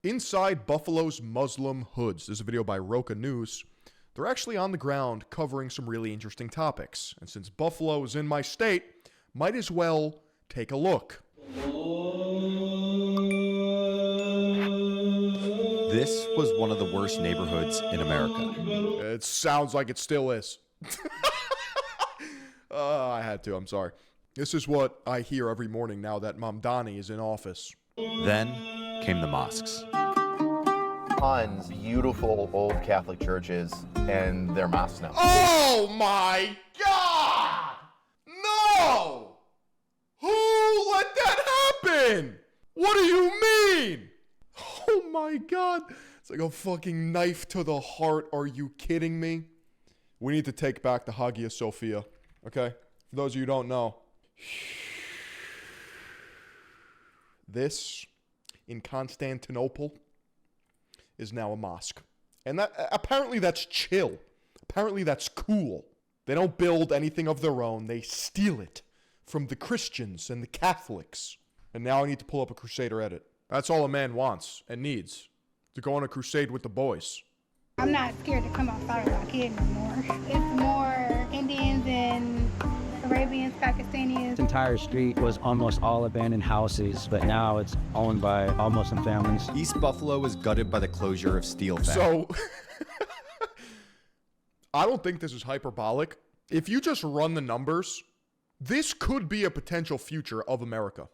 Inside Buffalo's Muslim hoods. This is a video by Roca News. They're actually on the ground covering some really interesting topics. And since Buffalo is in my state, might as well take a look. This was one of the worst neighborhoods in America. It sounds like it still is. I had to, I'm sorry. This is what I hear every morning now that Mamdani is in office. Then came the mosques. Tons of beautiful old Catholic churches and their mosques now. Oh my God! No! Who let that happen? What do you mean? Oh my God. It's like a fucking knife to the heart. Are you kidding me? We need to take back the Hagia Sophia, okay? For those of you who don't know. This, in Constantinople, is now a mosque. And that apparently that's chill. Apparently that's cool. They don't build anything of their own. They steal it from the Christians and the Catholics. And now I need to pull up a Crusader edit. That's all a man wants and needs. To go on a crusade with the boys. I'm not scared to come outside with my kid anymore. It's more Indians and Arabians, Pakistanis. This entire street was almost all abandoned houses, but now it's owned by all Muslim families. East Buffalo was gutted by the closure of steel factories. So, I don't think this is hyperbolic. If you just run the numbers, this could be a potential future of America.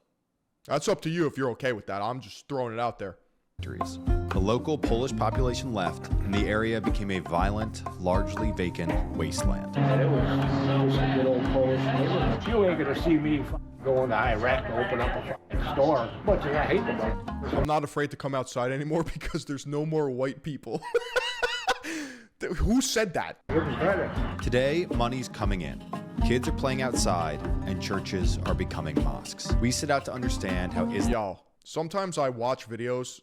That's up to you if you're okay with that. I'm just throwing it out there. The local Polish population left, and the area became a violent, largely vacant wasteland. And it was a good old Polish neighborhood. You ain't gonna see me going to Iraq to open up a store. Much as I hate them. I'm not afraid to come outside anymore because there's no more white people. Who said that? Today, money's coming in. Kids are playing outside, and churches are becoming mosques. We set out to understand how Yo, sometimes I watch videos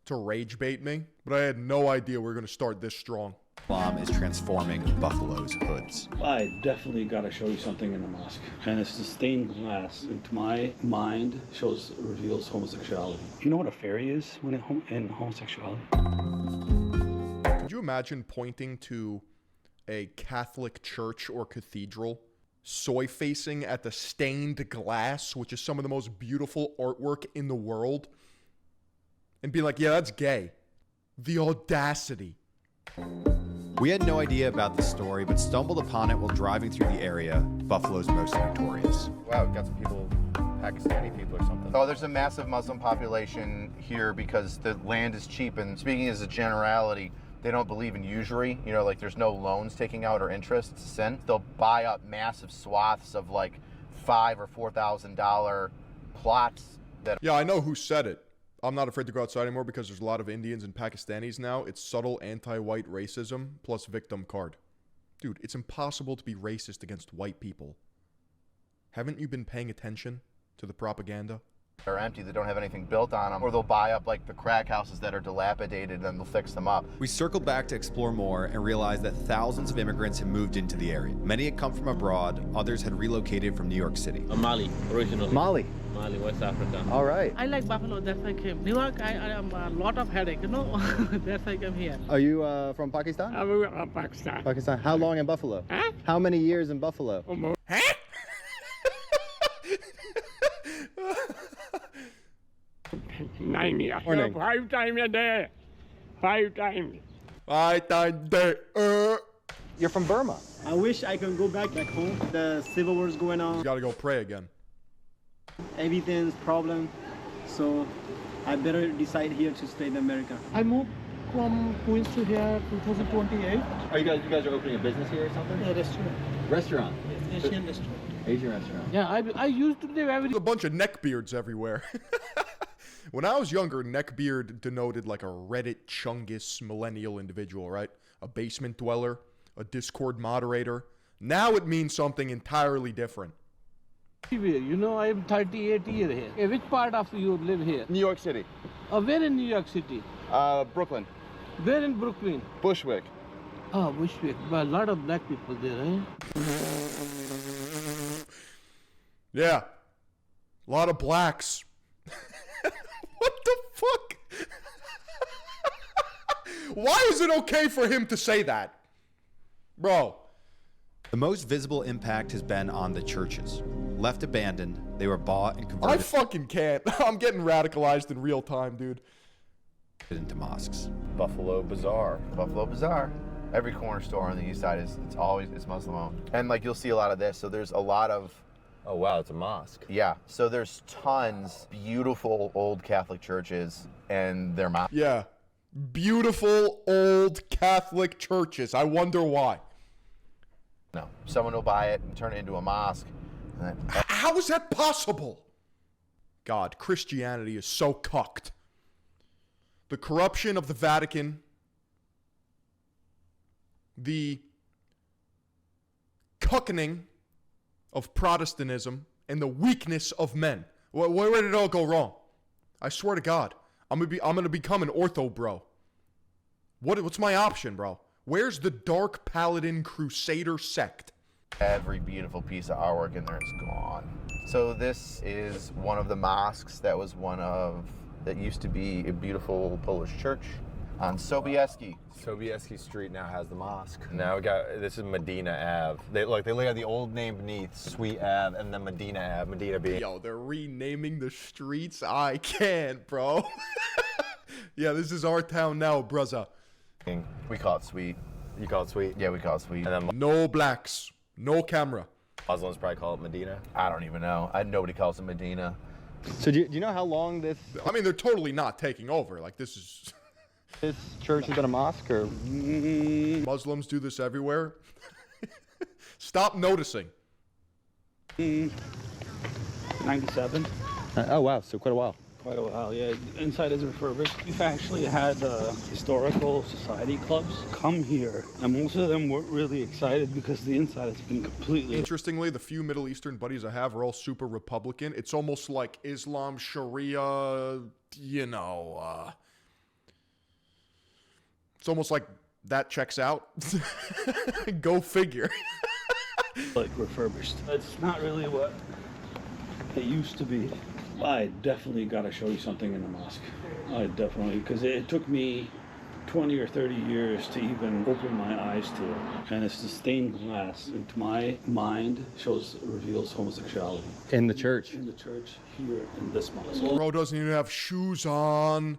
to rage bait me, but I had no idea we were going to start this strong. Islam is transforming Buffalo's hoods. I definitely got to show you something in the mosque. And it's the stained glass, to my mind, reveals homosexuality. Do you know what a fairy is in homosexuality? Could you imagine pointing to a Catholic church or cathedral, soy-facing at the stained glass, which is some of the most beautiful artwork in the world, and be like, yeah, that's gay? The audacity. We had no idea about the story, but stumbled upon it while driving through the area, Buffalo's most notorious. Wow, we've got some people, Pakistani people or something. Oh, there's a massive Muslim population here because the land is cheap. And speaking as a generality, they don't believe in usury. You know, like there's no loans taking out or interest. It's a sin. They'll buy up massive swaths of like $5,000 or $4,000 plots. Yeah, I know who said it. I'm not afraid to go outside anymore because there's a lot of Indians and Pakistanis now. It's subtle anti-white racism plus victim card. Dude, it's impossible to be racist against white people. Haven't you been paying attention to the propaganda? They're empty, they don't have anything built on them, or they'll buy up like the crack houses that are dilapidated and they'll fix them up. We circled back to explore more and realized that thousands of immigrants had moved into the area. Many had come from abroad, others had relocated from New York City. Mali, originally. Mali, West Africa. all right. I like Buffalo, that's why I came. New York, I am a lot of headache, you know. That's why I came here. Are you from Pakistan? I'm Pakistan. Pakistan. How long in Buffalo? Huh? How many years in Buffalo? Huh? 9 years. Morning. 5 times a day. 5 times. You're from Burma. I wish I could go back home. The civil war is going on. You gotta go pray again. Everything's problem. So I better decide here to stay in America. I moved from Queens to here 2028. Are you guys are opening a business here or something? Yeah, restaurant. Restaurant. Asian restaurant. Asian restaurant. Yeah, I used to live every... There's a bunch of neckbeards everywhere. When I was younger, neckbeard denoted like a Reddit Chungus millennial individual, right? A basement dweller, a Discord moderator. Now it means something entirely different. You know, I am 38 years here. Okay, which part of you live here? New York City. Where in New York City? Brooklyn. Where in Brooklyn? Bushwick. Oh, Bushwick. Well, a lot of black people there, eh? Yeah. A lot of blacks. What the fuck? Why is it okay for him to say that? Bro. The most visible impact has been on the churches. Left abandoned, they were bought and I converted fucking can't. I'm getting radicalized in real time, dude. into mosques. Buffalo Bazaar. Buffalo Bazaar. Every corner store on the east side it's Muslim owned. And like you'll see a lot of this. So there's a lot of Oh wow, it's a mosque. yeah. So there's tons beautiful old Catholic churches and their mosques. Yeah. Beautiful old Catholic churches. I wonder why. No. Someone will buy it and turn it into a mosque. And then, How is that possible? God, Christianity is so cucked. The corruption of the Vatican, the cuckening of Protestantism, and the weakness of men. Where did it all go wrong? I swear to God, I'm gonna become an ortho bro. What's my option, bro? Where's the Dark Paladin Crusader sect? every beautiful piece of artwork in there is gone. So this is one of the mosques that used to be a beautiful Polish church on Sobieski. Sobieski Street now has the mosque. Now this is Medina Ave. They lay out the old name beneath Sweet Ave and then Medina Ave. Medina being. Yo, they're renaming the streets? I can't, bro. Yeah, this is our town now, bruzza. We call it Sweet. You call it Sweet? Yeah, we call it Sweet. And then No blacks, no camera. Muslims probably call it Medina. I don't even know. Nobody calls it Medina. So do you know how long this I mean, they're totally not taking over. Like, this is... church has been a mosque, or? Muslims do this everywhere. Stop noticing. 97. Oh wow, so quite a while. Quite a while, yeah. Inside is refurbished. We've actually had historical society clubs come here, and most of them weren't really excited because the inside has been completely... Interestingly, the few Middle Eastern buddies I have are all super Republican. It's almost like Islam, Sharia, it's almost like that checks out. Go figure. like refurbished. It's not really what it used to be. I definitely got to show you something in the mosque. I definitely, because it took me 20 or 30 years to even open my eyes to it. And it's the stained glass, and to my mind, reveals homosexuality. In the church. In the church, here, in this mosque. Bro doesn't even have shoes on.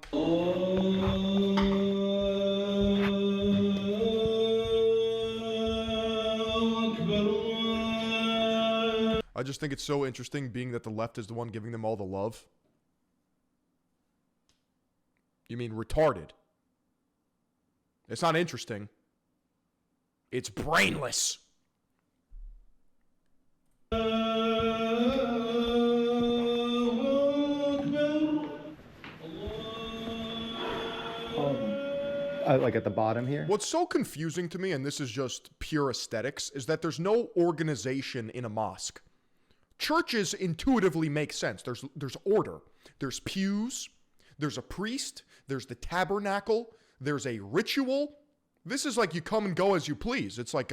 I just think it's so interesting being that the left is the one giving them all the love. You mean retarded? It's not interesting. It's brainless. Like at the bottom here? What's so confusing to me, and this is just pure aesthetics, is that there's no organization in a mosque. Churches intuitively make sense. There's order. There's pews. There's a priest. There's the tabernacle. There's a ritual. This is like you come and go as you please. It's like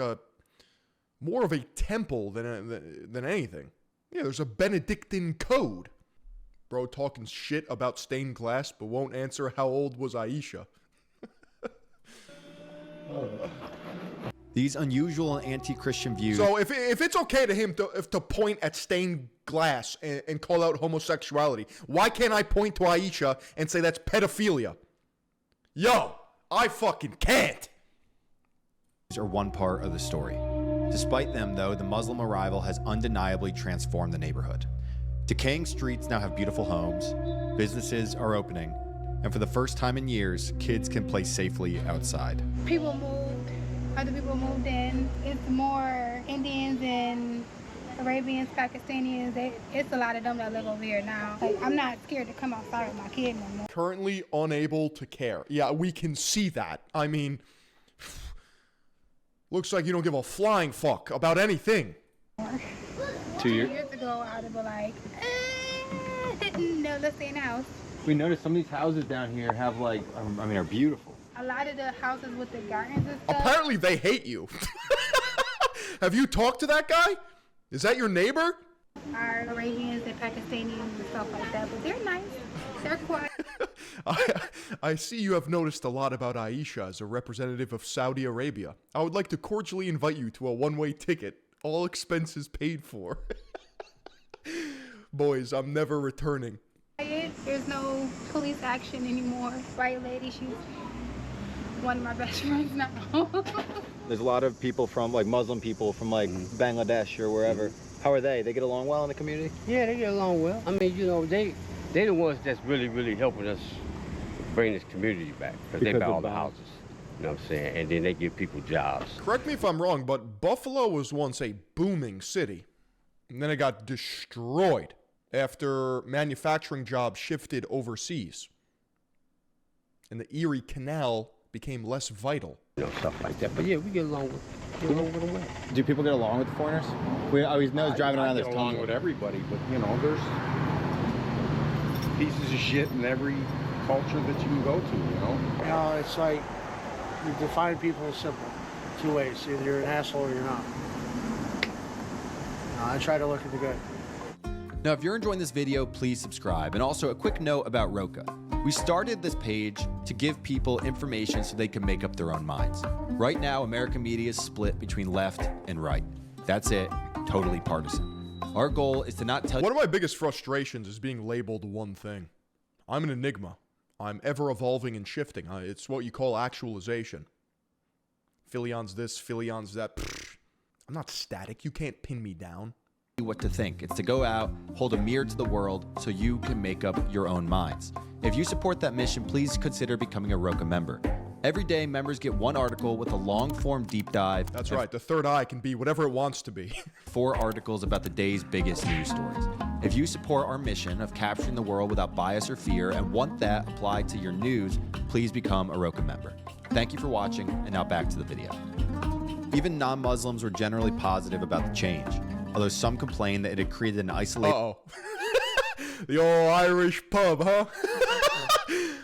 more of a temple than anything. Yeah, there's a Benedictine code. Bro talking shit about stained glass, but won't answer how old was Aisha. These unusual and anti-Christian views. So if it's okay to him to point at stained glass and call out homosexuality, why can't I point to Aisha and say that's pedophilia? Yo, I fucking can't. These are one part of the story. Despite them, though, the Muslim arrival has undeniably transformed the neighborhood. Decaying streets now have beautiful homes, businesses are opening, and for the first time in years, kids can play safely outside. People moved, other people moved in. It's more Indians and Arabians, Pakistanis. It's a lot of them that live over here now. Like, I'm not scared to come outside with my kid no more. Currently unable to care. Yeah, we can see that. I mean, looks like you don't give a flying fuck about anything. 2 years? 2 years ago, I'd have been like, no, let's stay in the house. We noticed some of these houses down here have are beautiful. A lot of the houses with the gardens and stuff. Apparently they hate you. Have you talked to that guy? Is that your neighbor? Are Arabians and Pakistanis and stuff like that, but they're nice. They're quiet. I see you have noticed a lot about Aisha as a representative of Saudi Arabia. I would like to cordially invite you to a one-way ticket, all expenses paid for. Boys, I'm never returning. There's no police action anymore. Right, lady? She's one of my best friends now. There's a lot of people from, like, Muslim people from, like, Bangladesh or wherever. How are they? They get along well in the community? Yeah, they get along well. I mean, you know, they the ones that's really helping us bring this community back because they buy all the houses. You know what I'm saying? And then they give people jobs. Correct me if I'm wrong, but Buffalo was once a booming city. And then it got destroyed after manufacturing jobs shifted overseas. And the Erie Canal became less vital. You know, stuff like that. But yeah, we get along with them well. Do people get along with the foreigners? We always know driving around this I get along with everybody, but you know, there's pieces of shit in every culture that you can go to, you know? You know, it's like you define people as simple. Two ways. Either you're an asshole or you're not. I try to look at the good. Now, if you're enjoying this video, please subscribe. And also a quick note about Roka. We started this page to give people information so they can make up their own minds. Right now, American media is split between left and right. That's it, totally partisan. Our goal is to not tell One of my biggest frustrations is being labeled one thing. I'm an enigma. I'm ever evolving and shifting. It's what you call actualization. Philion's this, Philion's that. Pfft. I'm not static. You can't pin me down. What to think. It's to go out, hold a mirror to the world so you can make up your own minds. If you support that mission, please consider becoming a Roka member. Every day, members get one article with a long-form deep dive. That's right. The third eye can be whatever it wants to be. 4 articles about the day's biggest news stories. If you support our mission of capturing the world without bias or fear and want that applied to your news, please become a Roka member. Thank you for watching, and now back to the video. Even non-Muslims were generally positive about the change, although some complained that it had created an isolated... Uh-oh. The old Irish pub, huh?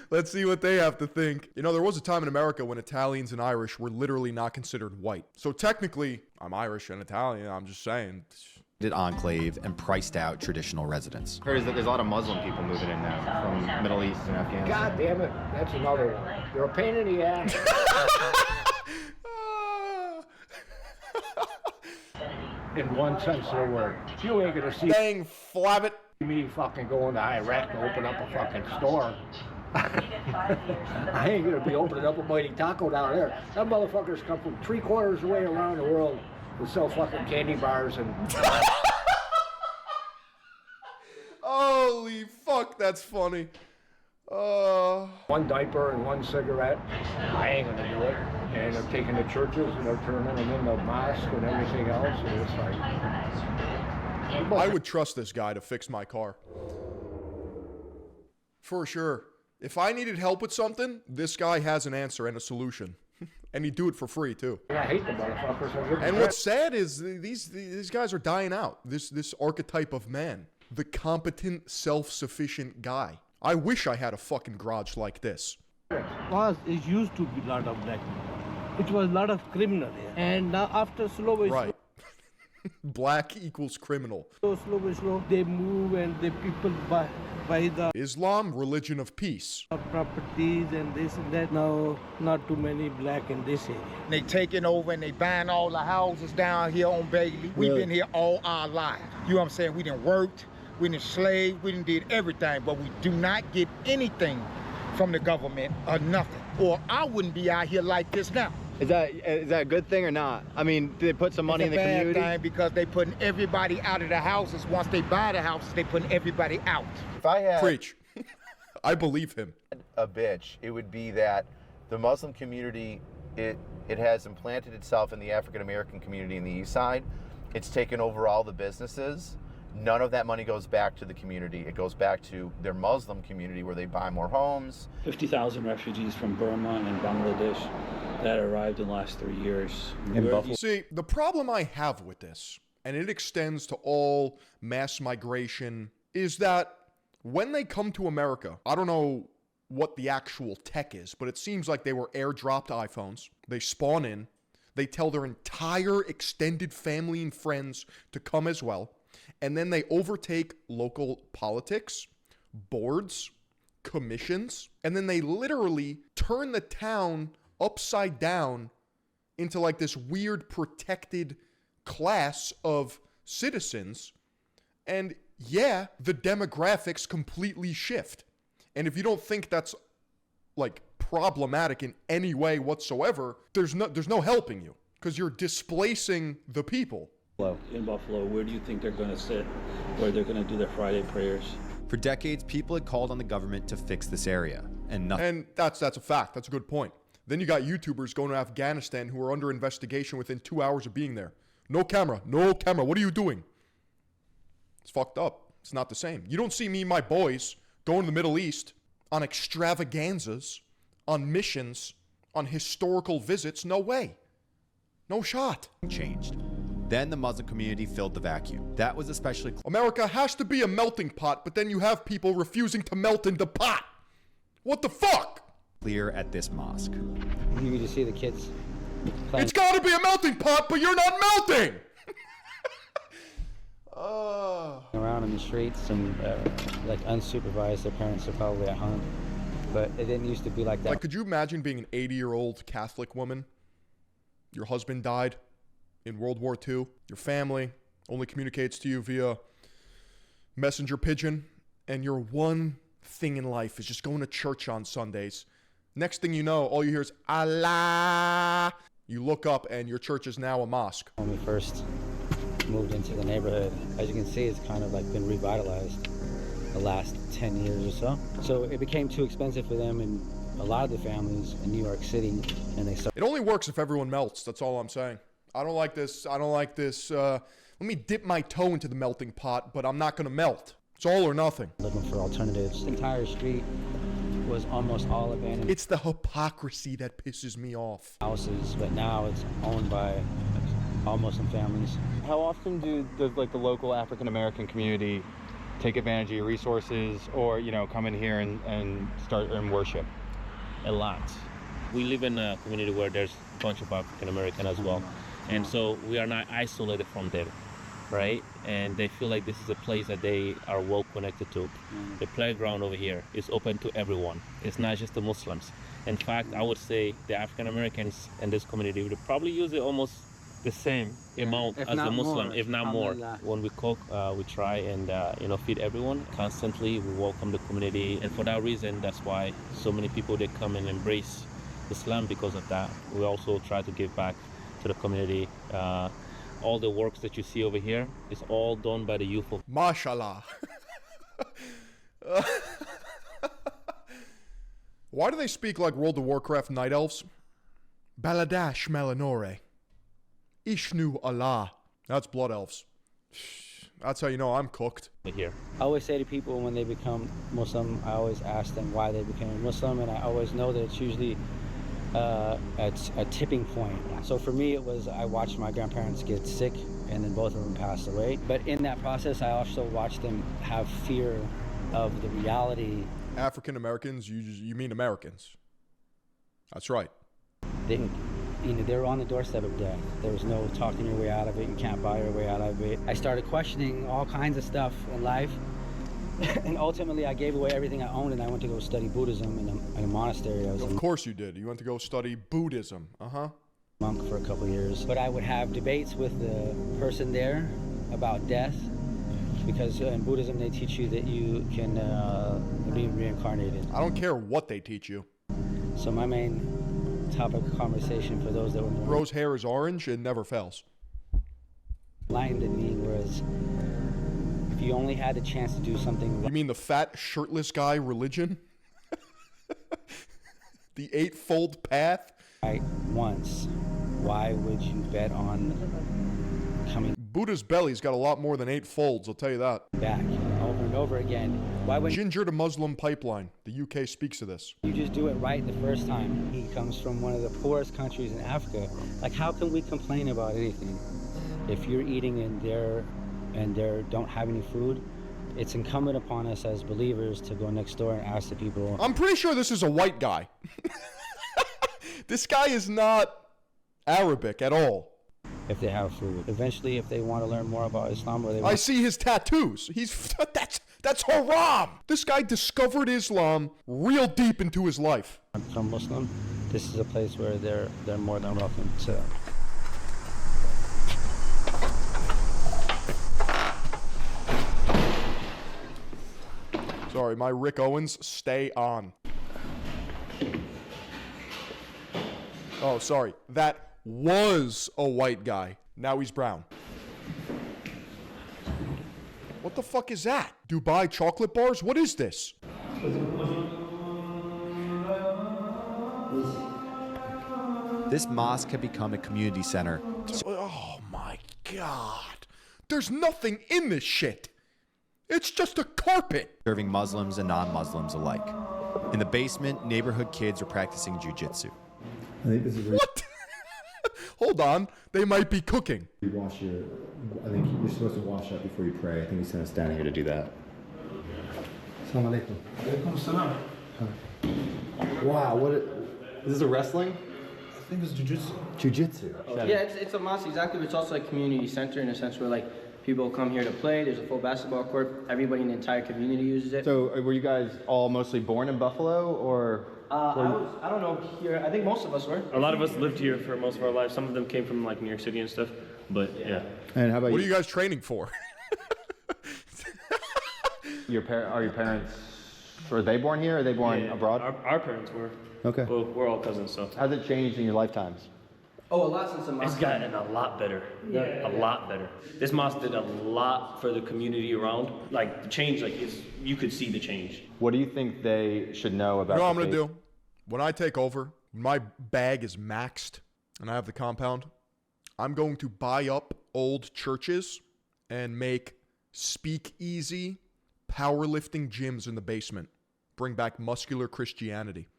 Let's see what they have to think. You know, there was a time in America when Italians and Irish were literally not considered white. So technically, I'm Irish and Italian, I'm just saying. Enclave and priced out traditional residents. There's a lot of Muslim people moving in now from Middle East and Afghanistan. God damn it, that's another one. They're a pain in the ass. In one sense of the word. You ain't gonna see Dang, flab it. me fucking going to Iraq to open up a fucking store. I ain't gonna be opening up a Mighty Taco down there. That motherfuckers come from 3/4 of the way around the world to sell fucking candy bars and... Holy fuck, that's funny. One diaper and one cigarette. I ain't gonna do it. And they're taking the churches and they're turning them into mosques and everything else. And it's like... I would trust this guy to fix my car. For sure. If I needed help with something, this guy has an answer and a solution. And he'd do it for free, too. I hate the motherfuckers. And what's sad is these guys are dying out. This archetype of man. The competent, self-sufficient guy. I wish I had a fucking garage like this. It used to be a lot of black people. It was a lot of criminal here. And now after slowly, Right. Black equals criminal. slow, they move and the people buy the Islam, religion of peace. properties and this and that. Now, not too many black in this area. They taking over and they buying all the houses down here on Bailey. We've been here all our lives. You know what I'm saying? We done worked, we done slaved, we done did everything, but we do not get anything from the government or nothing. Or I wouldn't be out here like this now. Is that a good thing or not? I mean, do they put some money in the community? It's a bad thing because they putting everybody out of the houses. Once they buy the houses, they putting everybody out. If I had Preach. I believe him. a bitch, it would be that the Muslim community, it has implanted itself in the African American community in the East Side. It's taken over all the businesses. None of that money goes back to the community. It goes back to their Muslim community where they buy more homes. 50,000 refugees from Burma and Bangladesh that arrived in the last 3 years. See, the problem I have with this, and it extends to all mass migration, is that when they come to America, I don't know what the actual tech is, but it seems like they were airdropped iPhones. They spawn in. They tell their entire extended family and friends to come as well. And then they overtake local politics, boards, commissions, and then they literally turn the town upside down into like this weird protected class of citizens. And yeah, the demographics completely shift. And if you don't think that's like problematic in any way whatsoever, there's no helping you, because you're displacing the people. In Buffalo, where do you think they're going to sit, where they're going to do their Friday prayers? For decades, people had called on the government to fix this area, and nothing. And that's a fact. That's a good point. Then you got YouTubers going to Afghanistan who are under investigation within 2 hours of being there. No camera. What are you doing? It's fucked up. It's not the same. You don't see me and my boys going to the Middle East on extravaganzas, on missions, on historical visits. No way. No shot. Changed. Then the Muslim community filled the vacuum. That was especially America has to be a melting pot, but then you have people refusing to melt in the pot. What the fuck? clear at this mosque. You can just see the kids playing. It's gotta be a melting pot, but you're not melting! Around in the streets and like unsupervised. Their parents are probably at home, but it didn't used to be like that. Like, could you imagine being an 80-year-old Catholic woman? Your husband died in World War II. Your family only communicates to you via messenger pigeon, and your one thing in life is just going to church on Sundays. Next thing you know, all you hear is Allah. You look up and your church is now a mosque. When we first moved into the neighborhood, as you can see, it's kind of like been revitalized the last 10 years or so. So it became too expensive for them and a lot of the families in New York City, and they started. It only works if everyone melts. That's all I'm saying. I don't like this. Let me dip my toe into the melting pot, but I'm not going to melt. It's all or nothing. Looking for alternatives. The entire street was almost all abandoned. It's the hypocrisy that pisses me off. Houses, but now it's owned by all Muslim families. How often does like the local African American community take advantage of your resources, or come in here and start and worship? A lot. We live in a community where there's a bunch of African American as well, and so we are not isolated from them, right? And they feel like this is a place that they are well connected to. The playground over here is open to everyone. It's not just the Muslims. In fact, I would say the African Americans in this community would probably use it almost the same amount as the Muslim, if not more. When we cook, we try and feed everyone constantly. We welcome the community, and for that reason, that's why so many people, they come and embrace Islam because of that. We also try to give back to the community. All the works that you see over here is all done by the youth of Mashallah. Why do they speak like World of Warcraft night elves? Baladash Melanore. Ishnu Allah. That's blood elves. That's how you know I'm cooked. Here. I always say to people when they become Muslim, I always ask them why they became Muslim, and I always know that it's usually at a tipping point. So for me, it was I watched my grandparents get sick, and then both of them passed away. But in that process, I also watched them have fear of the reality. African Americans, you mean Americans. That's right. They were on the doorstep of death. There was no talking your way out of it. You can't buy your way out of it. I started questioning all kinds of stuff in life. And ultimately, I gave away everything I owned, and I went to go study Buddhism in a monastery. Of course you did. You went to go study Buddhism. Monk for a couple years. But I would have debates with the person there about death, because in Buddhism, they teach you that you can be reincarnated. I don't care what they teach you. So my main topic of conversation for those that were more... Rose hair is orange, it never fails. Enlightened in me was, if you only had the chance to do something... You mean the fat, shirtless guy religion? The eightfold path? Right, once. Why would you bet on coming... Buddha's belly's got a lot more than 8 folds, I'll tell you that. Back over and over again. Why would Ginger to Muslim pipeline. The UK speaks of this. You just do it right the first time. He comes from one of the poorest countries in Africa. Like, how can we complain about anything? If you're eating and they don't have any food, it's incumbent upon us as believers to go next door and ask the people. I'm pretty sure this is a white guy. This guy is not Arabic at all. If they have food. Eventually, if they want to learn more about Islam, or they want... I see his tattoos. That's haram! This guy discovered Islam real deep into his life. From Muslim, this is a place where they're more than welcome to. Sorry, my Rick Owens, stay on. Oh, sorry. That was a white guy. Now he's brown. What the fuck is that? Dubai chocolate bars? What is this? This mosque had become a community center. Oh my God. There's nothing in this shit. It's just a carpet. Serving Muslims and non-Muslims alike. In the basement, neighborhood kids are practicing jujitsu. I think this is what? Hold on. They might be cooking. I think you're supposed to wash up before you pray. I think he sent us down here to do that. Assalamu alaikum. Alaikum salam. Wow, is this a wrestling? I think it's jujitsu. Jiu-jitsu. Yeah, it's a mosque, exactly, but it's also a community center in a sense where, like, people come here to play. There's a full basketball court. Everybody in the entire community uses it. So were you guys all mostly born in Buffalo, or? I don't know here. I think most of us were. A lot of us lived here for most of our lives. Some of them came from like New York City and stuff. But yeah. And how about What are you guys training for? Are your parents? Were they born here? Or are they born abroad? Our parents were. Okay. Well, we're all cousins, so. How's it changed in your lifetimes? Oh, a lot since the mosque. It's gotten a lot better. A lot better. This mosque did a lot for the community around. Like the change, you could see the change. What do you think they should know about? You know what I'm gonna do? When I take over, my bag is maxed, and I have the compound. I'm going to buy up old churches and make speakeasy powerlifting gyms in the basement. Bring back muscular Christianity.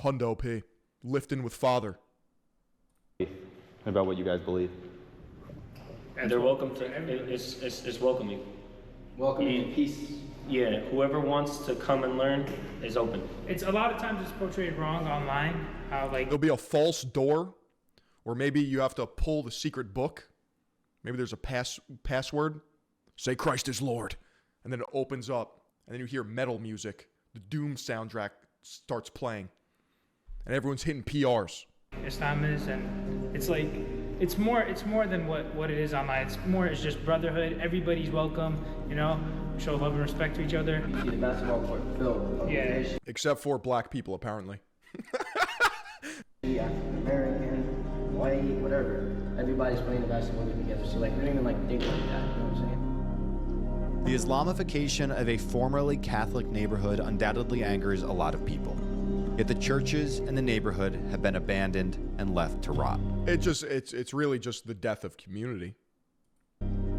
Hundo P. Lifting with father. About what you guys believe. And they're welcome to. It's welcoming. Welcoming, peace. Yeah, whoever wants to come and learn is open. It's a lot of times it's portrayed wrong online. How like there'll be a false door, or maybe you have to pull the secret book. Maybe there's a password. Say Christ is Lord, and then it opens up, and then you hear metal music. The Doom soundtrack starts playing, and everyone's hitting PRs. Islam is, and it's like it's more than what it is online. It's just brotherhood. Everybody's welcome, you know. Show love and respect to each other. You see the basketball court filled. Yeah. Except for black people, apparently. African American, white, whatever. Everybody's playing the basketball game together. So like we don't even like think like that. You know what I'm saying? The Islamification of a formerly Catholic neighborhood undoubtedly angers a lot of people. Yet the churches in the neighborhood have been abandoned and left to rot. It's really just the death of community.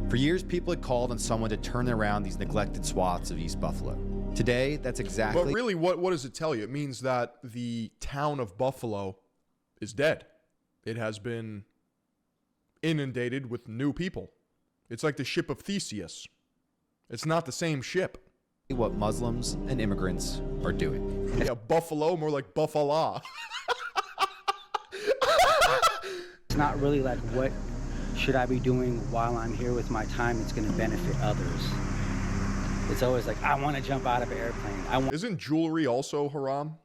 For years, people had called on someone to turn around these neglected swaths of East Buffalo. Today, that's exactly... But really, what does it tell you? It means that the town of Buffalo is dead. It has been inundated with new people. It's like the ship of Theseus. It's not the same ship. What Muslims and immigrants are doing. Yeah, Buffalo, more like Buffalo. It's not really like what should I be doing while I'm here with my time that's going to benefit others. It's always like, I want to jump out of an airplane. Isn't jewelry also haram?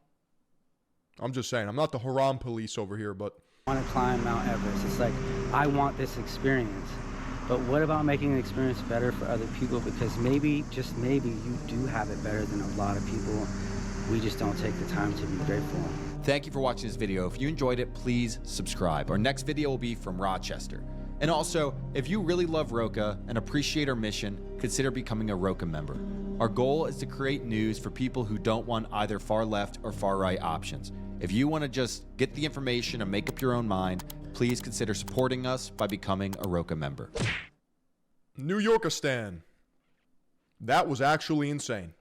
I'm just saying, I'm not the haram police over here, but... I want to climb Mount Everest. It's like, I want this experience. But what about making an experience better for other people? Because maybe, just maybe, you do have it better than a lot of people. We just don't take the time to be grateful. Thank you for watching this video. If you enjoyed it, please subscribe. Our next video will be from Rochester. And also, if you really love Roca and appreciate our mission, consider becoming a Roca member. Our goal is to create news for people who don't want either far left or far right options. If you want to just get the information and make up your own mind, please consider supporting us by becoming a Roca member. New Yorkistan. That was actually insane.